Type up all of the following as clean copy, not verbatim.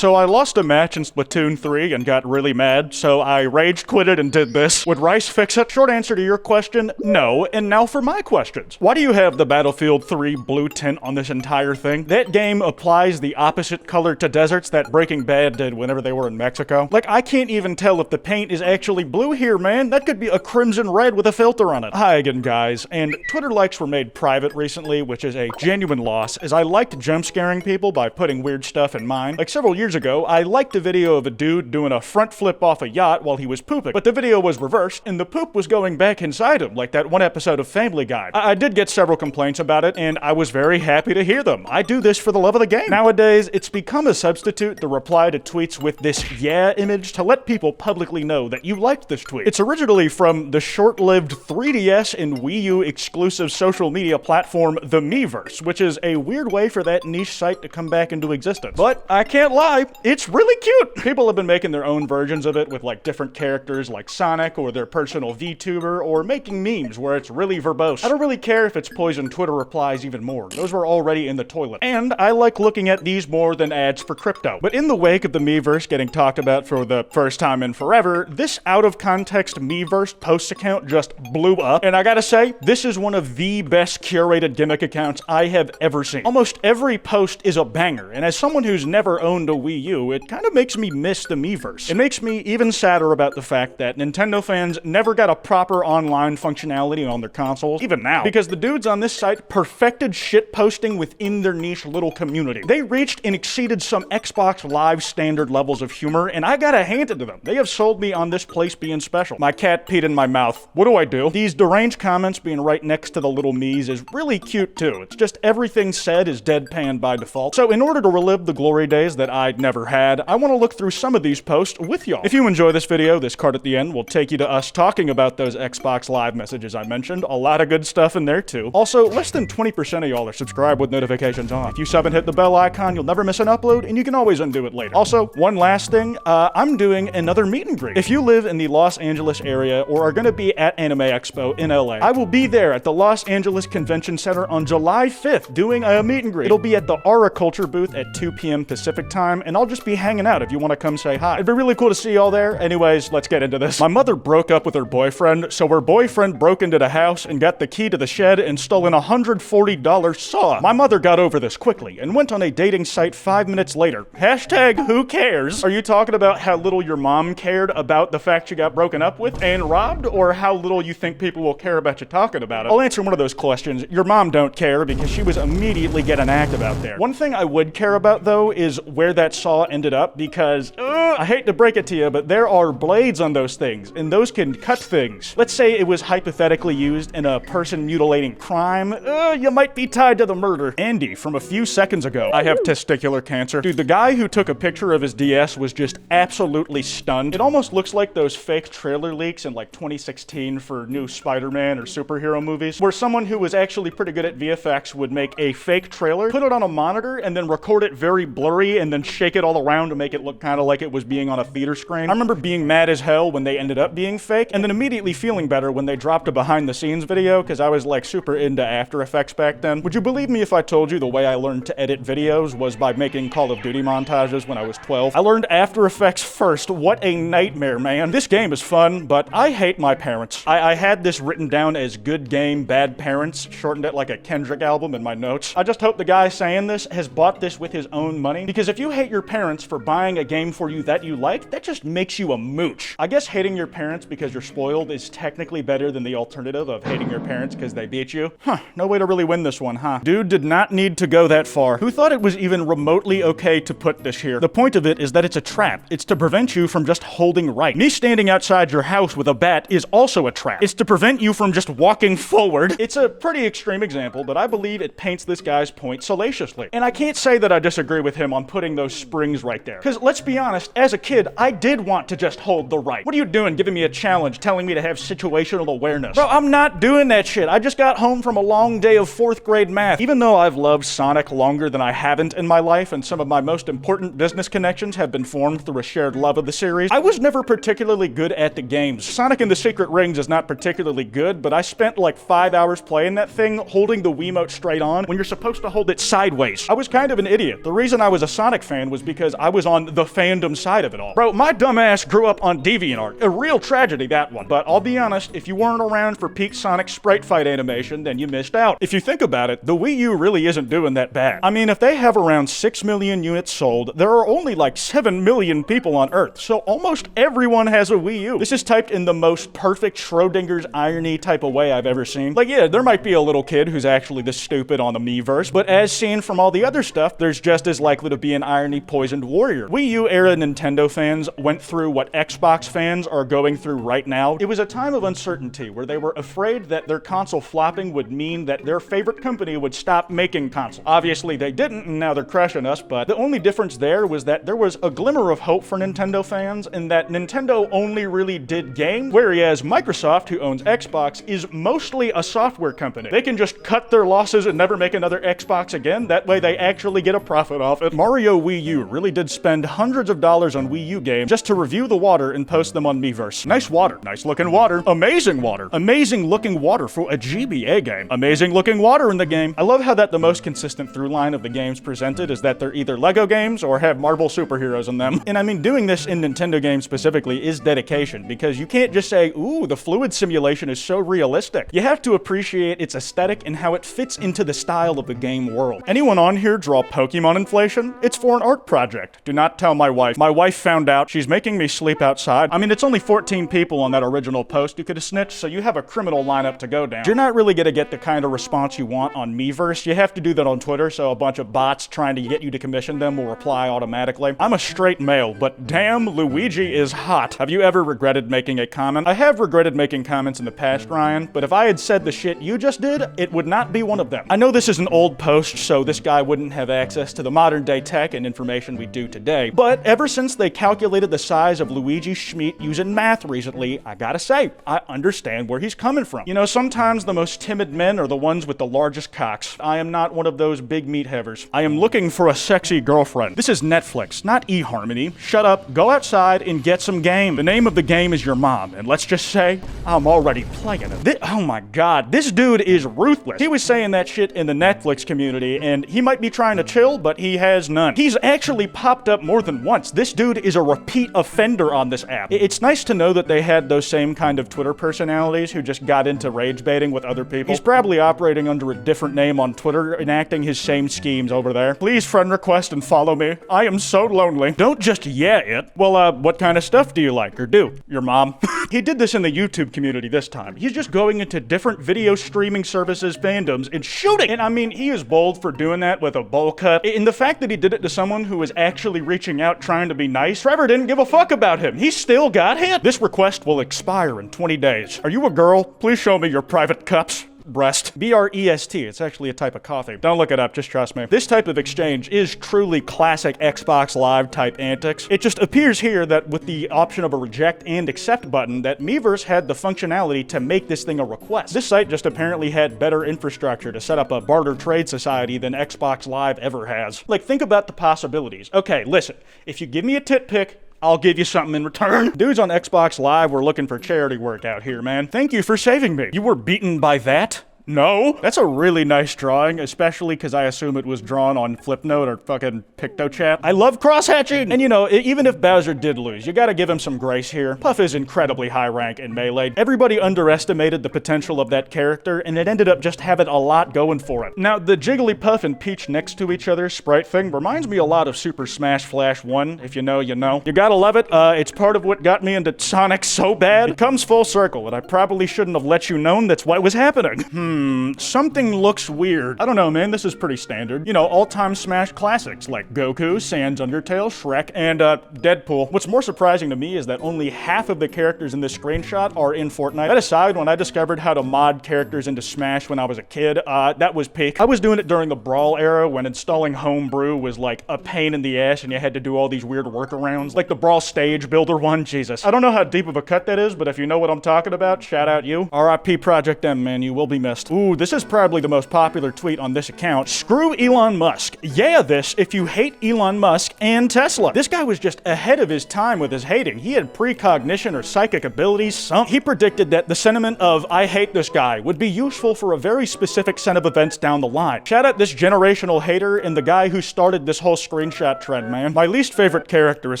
so I lost a match in Splatoon 3 and got really mad, so I rage quitted and did this. Would Rice fix it? Short answer to your question, no. And now for my questions. Why do you have the Battlefield 3 blue tint on this entire thing? That game applies the opposite color to deserts that Breaking Bad did whenever they were in Mexico. Like, I can't even tell if the paint is actually blue here, man. That could be a crimson red with a filter on it. Hi again, guys. And Twitter likes were made private recently, which is a genuine loss, as I liked jump scaring people by putting weird stuff in mine. Like several years ago, I liked a video of a dude doing a front flip off a yacht while he was pooping, but the video was reversed and the poop was going back inside him, like that one episode of Family Guy. I did get several complaints about it, and I was very happy to hear them. I do this for the love of the game. Nowadays, it's become a substitute to reply to tweets with this yeah image to let people publicly know that you liked this tweet. It's originally from the short-lived 3DS and Wii U exclusive social media platform, the Miiverse, which is a weird way for that niche site to come back into existence. But I can't lie, it's really cute. People have been making their own versions of it with like different characters like Sonic or their personal VTuber, or making memes where it's really verbose. I don't really care if it's poison Twitter replies even more. Those were already in the toilet. And I like looking at these more than ads for crypto. But in the wake of the Miiverse getting talked about for the first time in forever, this out of context Miiverse post account just blew up. And I gotta say, this is one of the best curated gimmick accounts I have ever seen. Almost every post is a banger, and as someone who's never owned a Wii U, it kind of makes me miss the Miiverse. It makes me even sadder about the fact that Nintendo fans never got a proper online functionality on their consoles, even now, because the dudes on this site perfected shit posting within their niche little community. They reached and exceeded some Xbox Live standard levels of humor, and I gotta hand it to them. They have sold me on this place being special. My cat peed in my mouth. What do I do? These deranged comments being right next to the little me's is really cute too. It's just everything said is deadpan by default. So in order to relive the glory days that I'd never had, I want to look through some of these posts with y'all. If you enjoy this video, this card at the end will take you to us talking about those Xbox Live messages I mentioned. A lot of good stuff in there too. Also, less than 20% of y'all are subscribed with notifications on. If you sub and hit the bell icon, you'll never miss an upload, and you can always undo it later. Also, one last thing, I'm doing another meet and greet. If you live in the Los Angeles area or are gonna be at Anime Expo in LA, I will be there at the Los Angeles Convention Center on July 5th doing a meet and greet. It'll be at the Aura-Culture booth at 2 p.m. Pacific time, and I'll just be hanging out if you want to come say hi. It'd be really cool to see y'all there. Anyways, let's get into this. My mother broke up with her boyfriend, so her boyfriend broke into the house and got the key to the shed and stole an $140 saw. My mother got over this quickly and went on a dating site 5 minutes later. Hashtag who cares? Are you talking about how little your mom cared about the fact you got broken up with and robbed, or how little you think people will care about you talking about it? I'll answer one of those questions. Your mom don't care because she was immediately getting active out there. One thing I would care about though is where that saw ended up, because I hate to break it to you, but there are blades on those things and those can cut things. Let's say it was hypothetically used in a person mutilating crime. You might be tied to the murder. Andy from a few seconds ago. I have testicular cancer. Dude, the guy who took a picture of his DS was just absolutely stunned. It almost looks like those fake trailer leaks in like 2016 for new Spider-Man or superhero movies, where someone who was actually pretty good at VFX would make a fake trailer, put it on a monitor, and then record it very blurry and then shake it all around to make it look kind of like it was being on a theater screen. I remember being mad as hell when they ended up being fake, and then immediately feeling better when they dropped a behind the scenes video, because I was like super into After Effects back then. Would you believe me if I told you the way I learned to edit videos was by making Call of Duty montages when I was 12? I learned After Effects first. What a nightmare, man. This game is fun, but I hate my parents. I had this written down as good game, bad parents, shortened it like a Kendrick album in my notes. I just hope the guy saying this has bought this with his own money, because if you hate your parents for buying a game for you that you like, that just makes you a mooch. I guess hating your parents because you're spoiled is technically better than the alternative of hating your parents because they beat you. No way to really win this one, huh? Dude did not need to go that far. Who thought it was even remotely okay to put this here? The point of it is that it's a trap. It's to prevent you from just holding right. Me standing outside your house with a bat is also a trap. It's to prevent you from just walking forward. It's a pretty extreme example, but I believe it paints this guy's point salaciously. And I can't say that I disagree with him on putting those springs right there. Because let's be honest, as a kid, I did want to just hold the right. What are you doing giving me a challenge, telling me to have situational awareness? Bro, I'm not doing that shit. I just got home from a long day of 4th grade math. Even though I've loved Sonic longer than I haven't in my life, and some of my most important business connections have been formed through a shared love of the series, I was never particularly good at the games. Sonic and the Secret Rings is not particularly good, but I spent like 5 hours playing that thing, holding the Wiimote straight on when you're supposed to hold it sideways. I was kind of an idiot. The reason I was a Sonic fan was because I was on the fandom side of it all. Bro, my dumb ass grew up on DeviantArt. A real tragedy, that one. But I'll be honest, if you weren't around for peak Sonic sprite fight animation, then you missed out. If you think about it, the Wii U really isn't doing that bad. I mean, if they have around 6 million units sold, there are only like 7 million people on Earth, so almost everyone has a Wii U. This is typed in the most perfect Schrodinger's irony type of way I've ever seen. Like, yeah, there might be a little kid who's actually this stupid on the Miiverse, but as seen from all the other stuff, there's just as likely to be an irony-poisoned warrior. Wii U era Nintendo fans went through what Xbox fans are going through right now. It was a time of uncertainty where they were afraid that their console flopping would mean that their favorite company would stop making consoles. Obviously they didn't, and now they're crushing us, but the only difference there was that there was a glimmer of hope for Nintendo fans in that Nintendo only really did games, whereas Microsoft, who owns Xbox, is mostly a software company. They can just cut their losses and never make another Xbox again. That way they actually get a profit off it. Mario Wii U really did spend hundreds of dollars on Wii U games just to review the water and post them on Miiverse. Nice water. Nice looking water. Amazing water. Amazing looking water for a GBA game. Amazing looking water in the game. I love how that the most consistent through line of the games presented is that they're either Lego games or have Marvel superheroes in them. And I mean, doing this in Nintendo games specifically is dedication, because you can't just say, ooh, the fluid simulation is so realistic. You have to appreciate its aesthetic and how it fits into the style of the game world. Anyone on here draw Pokemon inflation? It's for an art project. Do not tell my wife. My wife found out. She's making me sleep outside. I mean, it's only 14 people on that original post you could have snitched, so you have a criminal lineup to go down. You're not really gonna get the kind of response you want on Miiverse. You have to do that on Twitter, so a bunch of bots trying to get you to commission them will reply automatically. I'm a straight male, but damn, Luigi is hot. Have you ever regretted making a comment? I have regretted making comments in the past, Ryan, but if I had said the shit you just did, it would not be one of them. I know this is an old post, so this guy wouldn't have access to the modern day tech and information we do today, but ever since they calculated the size of Luigi Schmeat using math recently, I gotta say, I understand where he's coming from. You know, sometimes the most timid men are the ones with the largest cocks. I am not one of those big meat havers. I am looking for a sexy girlfriend. This is Netflix, not eHarmony. Shut up, go outside and get some game. The name of the game is your mom, and let's just say, I'm already playing it. Oh my god, this dude is ruthless. He was saying that shit in the Netflix community, and he might be trying to chill, but he has none. He's actually popped up more than once. This dude is a repeat offender on this app. It's nice to know that they had those same kind of Twitter personalities who just got into rage baiting with other people. He's probably operating under a different name on Twitter, enacting his same schemes over there. Please friend request and follow me. I am so lonely. Don't just yeah it. Well, what kind of stuff do you like or do? Your mom. He did this in the YouTube community this time. He's just going into different video streaming services fandoms and shooting. And I mean, he is bold for doing that with a bowl cut. And the fact that he did it to someone who was actually reaching out trying to be nice, Trevor didn't give a fuck about him. He still got hit. This request will expire in 20 days. Are you a girl? Please show me your private cups. Breast. B-R-E-S-T. It's actually a type of coffee. Don't look it up, just trust me. This type of exchange is truly classic Xbox Live type antics. It just appears here that with the option of a reject and accept button, that Miiverse had the functionality to make this thing a request. This site just apparently had better infrastructure to set up a barter trade society than Xbox Live ever has. Like, think about the possibilities. Okay, listen. If you give me a tit pic, I'll give you something in return. Dudes on Xbox Live were looking for charity work out here, man. Thank you for saving me. You were beaten by that? No? That's a really nice drawing, especially because I assume it was drawn on Flipnote or fucking PictoChat. I love cross-hatching! And you know, even if Bowser did lose, you gotta give him some grace here. Puff is incredibly high rank in Melee. Everybody underestimated the potential of that character, and it ended up just having a lot going for it. Now, the Jigglypuff and Peach next to each other sprite thing reminds me a lot of Super Smash Flash 1. If you know, you know. You gotta love it. It's part of what got me into Sonic so bad. It comes full circle, and I probably shouldn't have let you know that's what was happening. Something looks weird. I don't know, man, this is pretty standard. You know, all-time Smash classics like Goku, Sans, Undertale, Shrek, and Deadpool. What's more surprising to me is that only half of the characters in this screenshot are in Fortnite. That aside, when I discovered how to mod characters into Smash when I was a kid, that was peak. I was doing it during the Brawl era when installing Homebrew was like a pain in the ass and you had to do all these weird workarounds. Like the Brawl stage builder one, Jesus. I don't know how deep of a cut that is, but if you know what I'm talking about, shout out you. RIP Project M, man, you will be missed. Ooh, this is probably the most popular tweet on this account. Screw Elon Musk. Yeah, this if you hate Elon Musk and Tesla. This guy was just ahead of his time with his hating. He had precognition or psychic abilities. He predicted that the sentiment of I hate this guy would be useful for a very specific set of events down the line. Shout out this generational hater and the guy who started this whole screenshot trend, man. My least favorite character is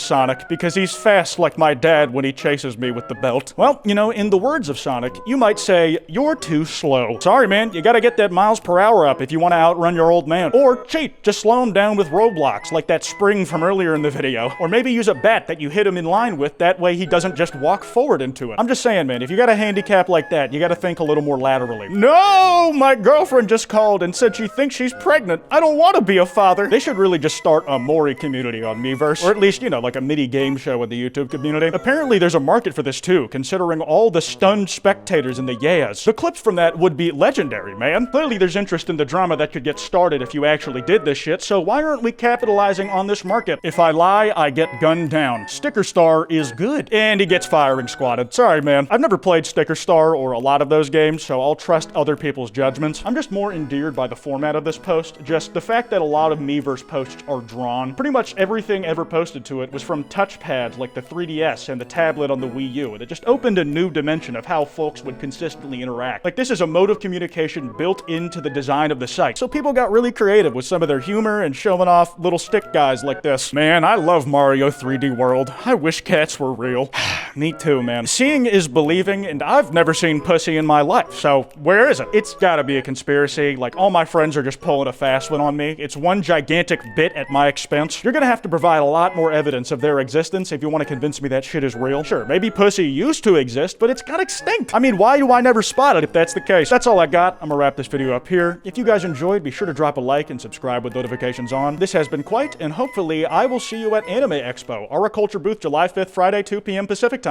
Sonic because he's fast like my dad when he chases me with the belt. Well, you know, in the words of Sonic, you might say, you're too slow. Sorry, man, you gotta get that miles per hour up if you want to outrun your old man. Or cheat, just slow him down with Roblox, like that spring from earlier in the video. Or maybe use a bat that you hit him in line with, that way he doesn't just walk forward into it. I'm just saying, man, if you got a handicap like that, you gotta think a little more laterally. No! My girlfriend just called and said she thinks she's pregnant. I don't want to be a father. They should really just start a Maury community on Miiverse. Or at least, you know, like a mini game show in the YouTube community. Apparently there's a market for this too, considering all the stunned spectators and the yeahs. The clips from that would be legendary, man. Clearly there's interest in the drama that could get started if you actually did this shit, so why aren't we capitalizing on this market? If I lie, I get gunned down. Sticker Star is good. And he gets firing squatted. Sorry, man. I've never played Sticker Star or a lot of those games, so I'll trust other people's judgments. I'm just more endeared by the format of this post, just the fact that a lot of Miiverse posts are drawn. Pretty much everything ever posted to it was from touchpads like the 3DS and the tablet on the Wii U, and it just opened a new dimension of how folks would consistently interact. Like, this is a mode of communication built into the design of the site, so people got really creative with some of their humor and showing off little stick guys like this. Man, I love Mario 3D World. I wish cats were real. Me too, man. Seeing is believing, and I've never seen pussy in my life, so where is it? It's gotta be a conspiracy. Like, all my friends are just pulling a fast one on me. It's one gigantic bit at my expense. You're gonna have to provide a lot more evidence of their existence if you want to convince me that shit is real. Sure, maybe pussy used to exist, but it's got extinct. I mean, why do I never spot it if that's the case? That's all I got. I'm gonna wrap this video up here. If you guys enjoyed, be sure to drop a like and subscribe with notifications on. This has been Kwite, and hopefully I will see you at Anime Expo, Aura Culture booth, July 5th, Friday, 2 p.m. Pacific time.